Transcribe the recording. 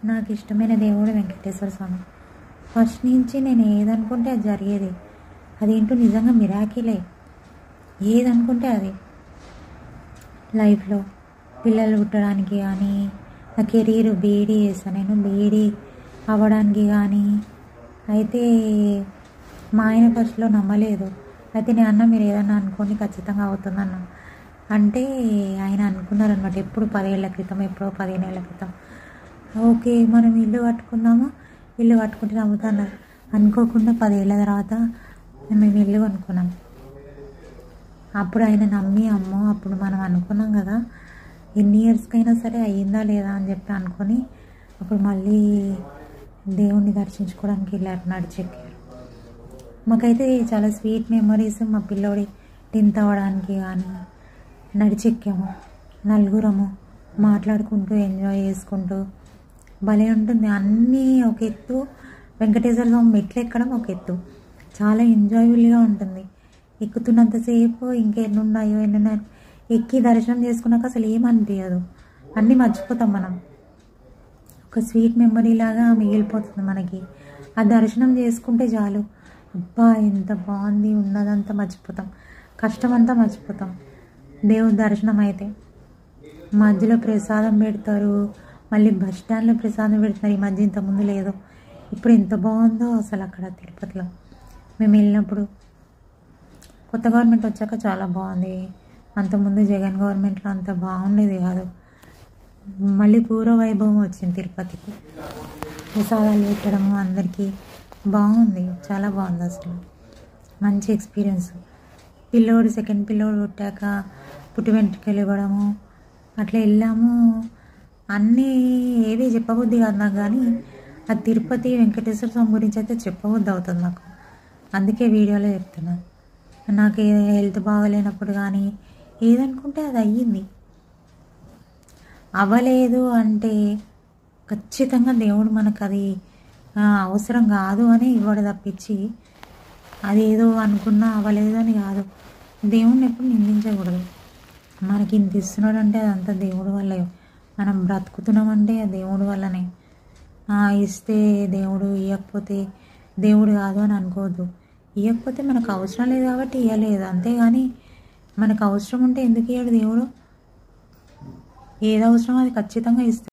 నాకు ఇష్టమైన దేవుడు వెంకటేశ్వర స్వామి. ఫస్ట్ నుంచి నేను ఏదనుకుంటే అది జరిగేది. అదేంటో నిజంగా మిరాకిలే. ఏదనుకుంటే అది లైఫ్లో పిల్లలు పుట్టడానికి కానీ, నా కెరీర్ బీఈడీ చేస్తాను, నేను బీఈడీ అవ్వడానికి కానీ. అయితే మా ఆయన ఫస్ట్లో నమ్మలేదు. అయితే నేను అన్న మీరు ఏదన్నా అనుకోండి ఖచ్చితంగా అవుతుందన్న. అంటే ఆయన అనుకున్నారనమాట. ఎప్పుడు 10 ఏళ్ల క్రితం, ఎప్పుడో 15 ఏళ్ల క్రితం. ఓకే మనం ఇల్లు కట్టుకుందాము, ఇల్లు కట్టుకుంటే నమ్ముతున్నారు. అనుకోకుండా 10 ఏళ్ల తర్వాత మేము ఇల్లు కొనుక్కున్నాం. అప్పుడు ఆయన నమ్మి అమ్మో అప్పుడు మనం అనుకున్నాం కదా ఎన్ని ఇయర్స్కైనా సరే అయ్యిందా లేదా అని చెప్పి అనుకొని అప్పుడు మళ్ళీ దేవుణ్ణి దర్శించుకోవడానికి వెళ్ళారు, నడిచెక్కారు. మాకైతే చాలా స్వీట్ మెమరీస్. మా పిల్లోడి 10th అవ్వడానికి కానీ నడిచెక్కాము, నలుగురము మాట్లాడుకుంటూ ఎంజాయ్ చేసుకుంటూ భలే ఉంటుంది. అన్నీ ఒక ఎత్తు, వెంకటేశ్వర స్వామి మెట్లు ఎక్కడం ఒక ఎత్తు. చాలా ఎంజాయబుల్గా ఉంటుంది. ఎక్కుతున్నంతసేపు ఇంకెన్ని ఉన్నాయో ఎక్కి దర్శనం చేసుకున్నాక అసలు ఏమనిపించదు, అన్నీ మర్చిపోతాం మనం. ఒక స్వీట్ మెమరీ లాగా మిగిలిపోతుంది మనకి. ఆ దర్శనం చేసుకుంటే చాలు, అబ్బా ఎంత బాగుంది, ఉన్నదంతా మర్చిపోతాం, కష్టమంతా మర్చిపోతాం. దేవుడి దర్శనం అయితే మధ్యలో ప్రసాదం పెడతారు, మళ్ళీ బస్ స్టాండ్లో ప్రసాదం పెడతారు. ఈ మధ్య ఇంతకుముందు లేదు, ఇప్పుడు ఎంత బాగుందో అసలు అక్కడ తిరుపతిలో. మేము వెళ్ళినప్పుడు కొత్త గవర్నమెంట్ వచ్చాక చాలా బాగుంది. అంతకుముందు జగన్ గవర్నమెంట్లో అంత బాగుండేది కాదు. మళ్ళీ పూర్వ వైభవం వచ్చింది తిరుపతికి. ప్రసాదాలు పెట్టడము అందరికీ బాగుంది, చాలా బాగుంది. అసలు మంచి ఎక్స్పీరియన్స్. సెకండ్ పిల్లోడు పుట్టాక పుట్టి వెంట్రుకలు ఇవ్వడము అట్లా వెళ్ళాము. అన్నీ ఏవి చెప్పబుద్ధి కాదు నాకు, కానీ ఆ తిరుపతి వెంకటేశ్వర స్వామి గురించి అయితే చెప్పబుద్ధి అవుతుంది నాకు. అందుకే వీడియోలో చెప్తున్నా. నాకు హెల్త్ బాగలేనప్పుడు కానీ ఏదనుకుంటే అది అయ్యింది. అవ్వలేదు అంటే ఖచ్చితంగా దేవుడు మనకు అది అవసరం కాదు అని ఇవ్వడు తప్పించి, అదేదో అనుకున్నా అవ్వలేదు అని కాదు. దేవుడిని ఎప్పుడు నిందించకూడదు. మనకి ఇంత ఇస్తున్నాడు అంటే అదంతా దేవుడి వల్లే. మనం బ్రతుకుతున్నామంటే దేవుడి వల్లనే. ఇస్తే దేవుడు, ఇవ్వకపోతే దేవుడు కాదు అని అనుకోవద్దు. ఇవ్వకపోతే మనకు అవసరం లేదు కాబట్టి ఇవ్వలేదు, అంతేగాని మనకు అవసరం ఉంటే ఎందుకు ఇవ్వడు దేవుడు? ఏది అవసరమో అది ఖచ్చితంగా ఇస్తాడు.